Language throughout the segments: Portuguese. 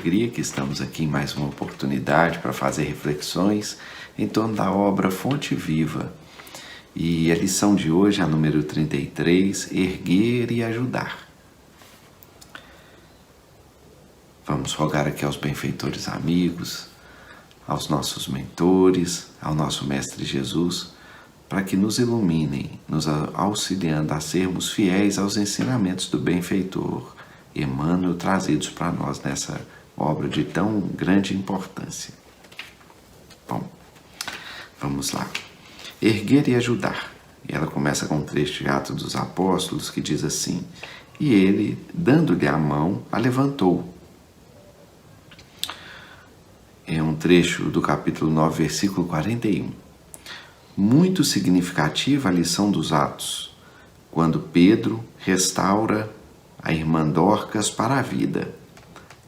alegria que estamos aqui em mais uma oportunidade para fazer reflexões em torno da obra Fonte Viva. E a lição de hoje é a número 33, Erguer e Ajudar. Vamos rogar aqui aos benfeitores amigos, aos nossos mentores, ao nosso Mestre Jesus, para que nos iluminem, nos auxiliando a sermos fiéis aos ensinamentos do benfeitor Emmanuel trazidos para nós nessa obra de tão grande importância. Bom, vamos lá. Erguer e ajudar. E ela começa com um trecho de Atos dos Apóstolos que diz assim: e ele, dando-lhe a mão, a levantou. É um trecho do capítulo 9, versículo 41. Muito significativa a lição dos Atos, quando Pedro restaura a irmã Dorcas para a vida.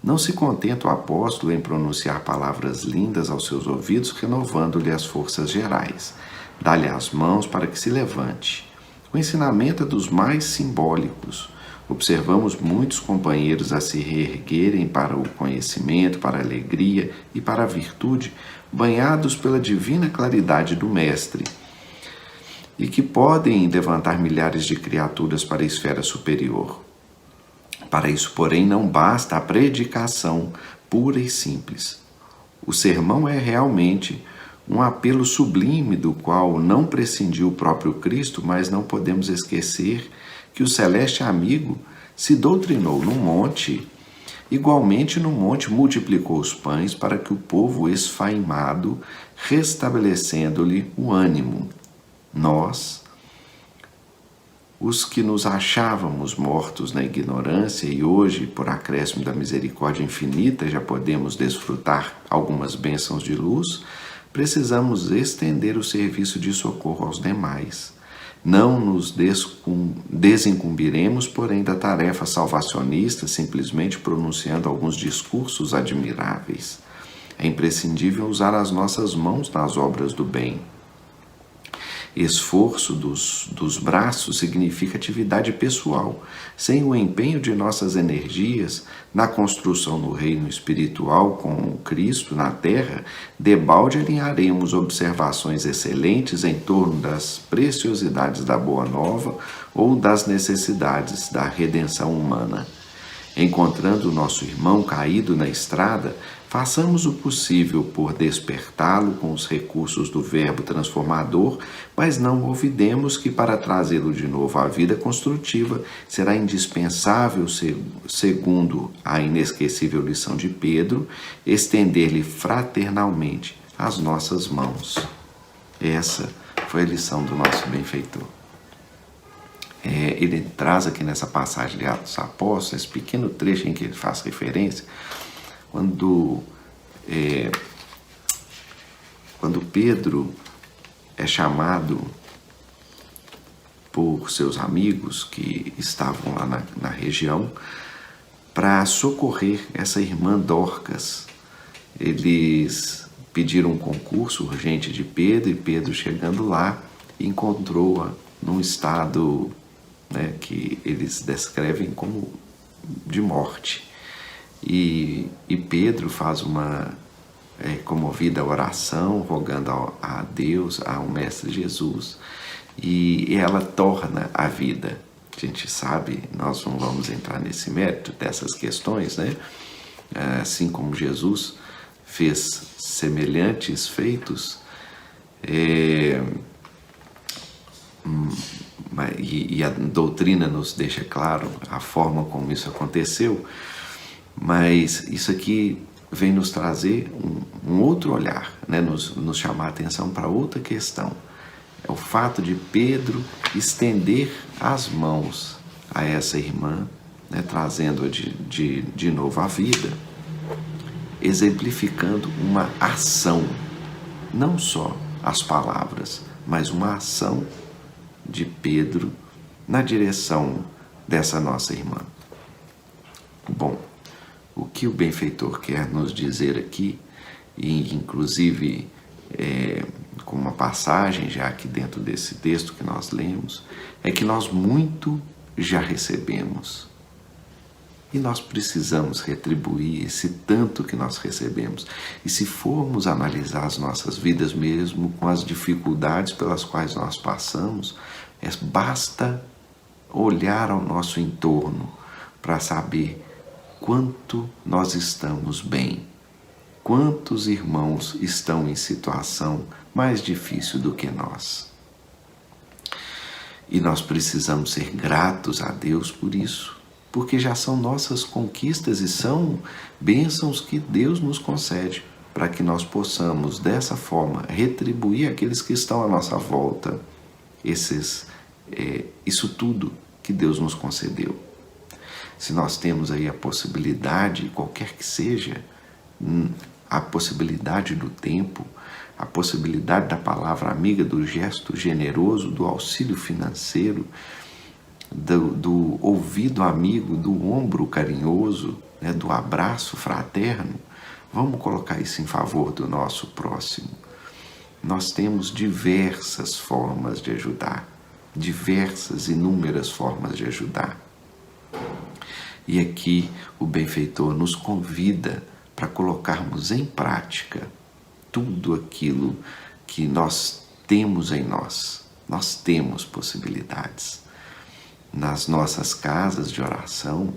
Não se contenta o apóstolo em pronunciar palavras lindas aos seus ouvidos, renovando-lhe as forças gerais. Dá-lhe as mãos para que se levante. O ensinamento é dos mais simbólicos. Observamos muitos companheiros a se reerguerem para o conhecimento, para a alegria e para a virtude, banhados pela divina claridade do Mestre, e que podem levantar milhares de criaturas para a esfera superior. Para isso, porém, não basta a predicação pura e simples. O sermão é realmente um apelo sublime do qual não prescindiu o próprio Cristo, mas não podemos esquecer que o celeste amigo se doutrinou no monte, igualmente no monte multiplicou os pães para que o povo esfaimado, restabelecendo-lhe o ânimo. Nós, os que nos achávamos mortos na ignorância e hoje, por acréscimo da misericórdia infinita, já podemos desfrutar algumas bênçãos de luz, precisamos estender o serviço de socorro aos demais. Não nos desincumbiremos, porém, da tarefa salvacionista simplesmente pronunciando alguns discursos admiráveis. É imprescindível usar as nossas mãos nas obras do bem. Esforço dos braços significa atividade pessoal. Sem o empenho de nossas energias na construção do reino espiritual com Cristo na terra, debalde alinharemos observações excelentes em torno das preciosidades da Boa Nova ou das necessidades da redenção humana. Encontrando o nosso irmão caído na estrada, façamos o possível por despertá-lo com os recursos do verbo transformador, mas não olvidemos que para trazê-lo de novo à vida construtiva será indispensável, segundo a inesquecível lição de Pedro, estender-lhe fraternalmente as nossas mãos. Essa foi a lição do nosso benfeitor. Ele traz aqui nessa passagem de Atos dos Apóstolos, esse pequeno trecho em que ele faz referência, quando Pedro é chamado por seus amigos que estavam lá na região para socorrer essa irmã Dorcas. Eles pediram um concurso urgente de Pedro, e Pedro, chegando lá, encontrou-a num estado, que eles descrevem como de morte. E Pedro faz uma comovida oração, rogando a Deus, ao Mestre Jesus, e ela torna a vida. A gente sabe, nós não vamos entrar nesse mérito dessas questões, assim como Jesus fez semelhantes feitos, e a doutrina nos deixa claro a forma como isso aconteceu, mas isso aqui vem nos trazer um outro olhar, nos chamar a atenção para outra questão. É o fato de Pedro estender as mãos a essa irmã, trazendo-a de novo à vida, exemplificando uma ação, não só as palavras, mas uma ação de Pedro na direção dessa nossa irmã. Bom, o que o benfeitor quer nos dizer aqui, e inclusive com uma passagem já aqui dentro desse texto que nós lemos, é que nós muito já recebemos. E nós precisamos retribuir esse tanto que nós recebemos. E se formos analisar as nossas vidas mesmo com as dificuldades pelas quais nós passamos, basta olhar ao nosso entorno para saber quanto nós estamos bem. Quantos irmãos estão em situação mais difícil do que nós? E nós precisamos ser gratos a Deus por isso, porque já são nossas conquistas e são bênçãos que Deus nos concede, para que nós possamos, dessa forma, retribuir aqueles que estão à nossa volta, isso tudo que Deus nos concedeu. Se nós temos aí a possibilidade, qualquer que seja, a possibilidade do tempo, a possibilidade da palavra amiga, do gesto generoso, do auxílio financeiro, do ouvido amigo, do ombro carinhoso, né, do abraço fraterno, vamos colocar isso em favor do nosso próximo. Nós temos diversas formas de ajudar, diversas, inúmeras formas de ajudar. E aqui o benfeitor nos convida para colocarmos em prática tudo aquilo que nós temos em nós. Nós temos possibilidades. Nas nossas casas de oração,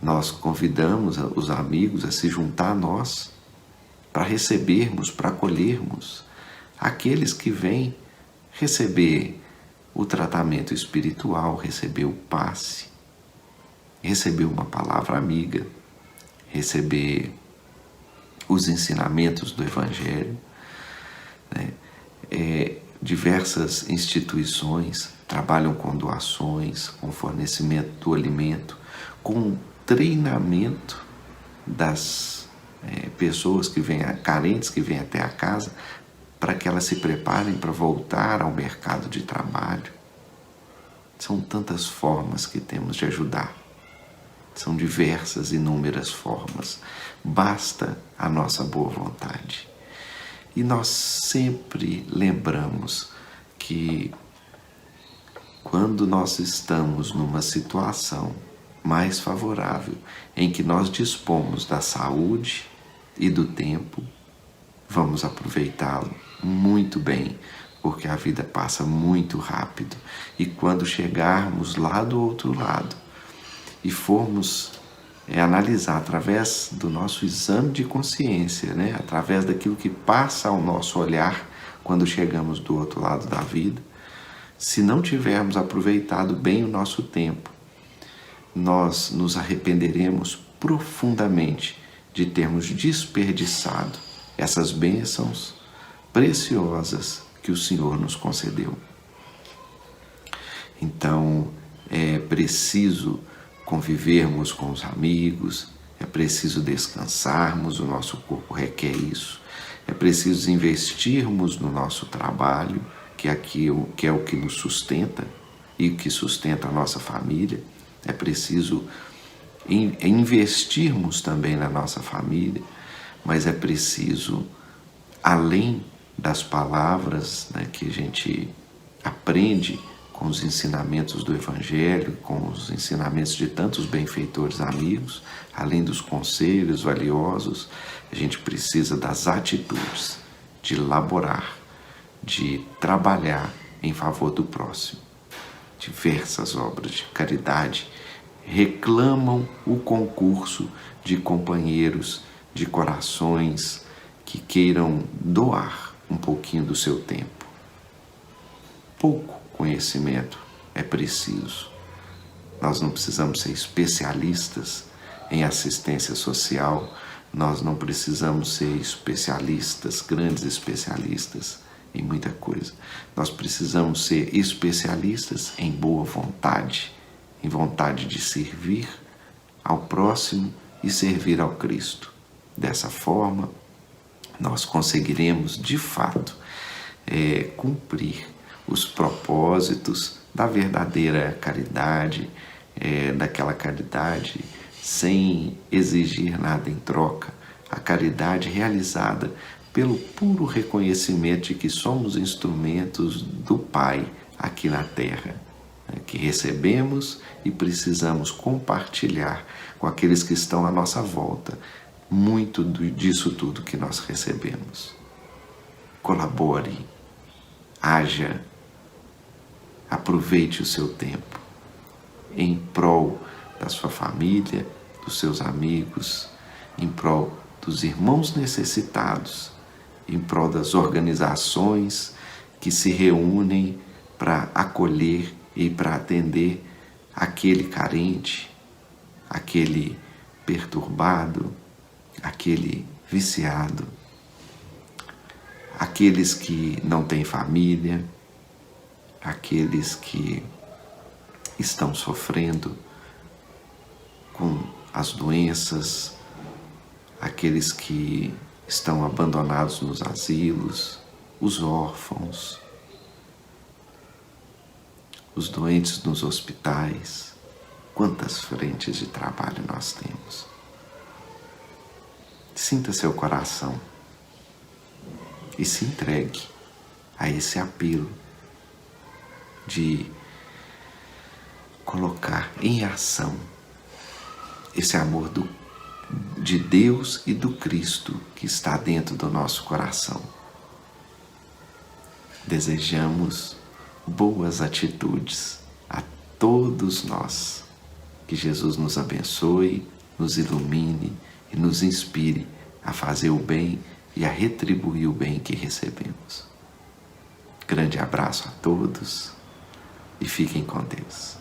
nós convidamos os amigos a se juntar a nós para recebermos, para acolhermos aqueles que vêm receber o tratamento espiritual, receber o passe, receber uma palavra amiga, receber os ensinamentos do Evangelho, né? Diversas instituições trabalham com doações, com fornecimento do alimento, com treinamento das pessoas que vêm, carentes que vêm até a casa, para que elas se preparem para voltar ao mercado de trabalho. São tantas formas que temos de ajudar. São diversas, inúmeras formas. Basta a nossa boa vontade. E nós sempre lembramos que quando nós estamos numa situação mais favorável, em que nós dispomos da saúde e do tempo, vamos aproveitá-lo muito bem, porque a vida passa muito rápido. E quando chegarmos lá do outro lado e formos analisar através do nosso exame de consciência, né? Através daquilo que passa ao nosso olhar quando chegamos do outro lado da vida, se não tivermos aproveitado bem o nosso tempo, nós nos arrependeremos profundamente de termos desperdiçado essas bênçãos preciosas que o Senhor nos concedeu. Então, é preciso convivermos com os amigos, é preciso descansarmos, o nosso corpo requer isso, é preciso investirmos no nosso trabalho, que é o que nos sustenta e o que sustenta a nossa família, é preciso investirmos também na nossa família, mas é preciso, além das palavras, né, que a gente aprende com os ensinamentos do Evangelho, com os ensinamentos de tantos benfeitores amigos, além dos conselhos valiosos, a gente precisa das atitudes, de laborar, de trabalhar em favor do próximo. Diversas obras de caridade reclamam o concurso de companheiros, de corações que queiram doar um pouquinho do seu tempo. Pouco conhecimento é preciso. Nós não precisamos ser especialistas em assistência social, nós não precisamos ser especialistas, grandes especialistas em muita coisa. Nós precisamos ser especialistas em boa vontade, em vontade de servir ao próximo e servir ao Cristo. Dessa forma, nós conseguiremos, de fato, cumprir os propósitos da verdadeira caridade, daquela caridade sem exigir nada em troca, a caridade realizada pelo puro reconhecimento de que somos instrumentos do Pai aqui na Terra. né, que recebemos e precisamos compartilhar com aqueles que estão à nossa volta muito disso tudo que nós recebemos. Colabore, haja, aproveite o seu tempo em prol da sua família, dos seus amigos, em prol dos irmãos necessitados, em prol das organizações que se reúnem para acolher e para atender aquele carente, aquele perturbado, aquele viciado, aqueles que não têm família, aqueles que estão sofrendo com as doenças, aqueles que estão abandonados nos asilos, os órfãos, os doentes nos hospitais. Quantas frentes de trabalho nós temos. Sinta seu coração e se entregue a esse apelo de colocar em ação esse amor de Deus e do Cristo que está dentro do nosso coração. Desejamos boas atitudes a todos nós. Que Jesus nos abençoe, nos ilumine e nos inspire a fazer o bem e a retribuir o bem que recebemos. Grande abraço a todos e fiquem com Deus.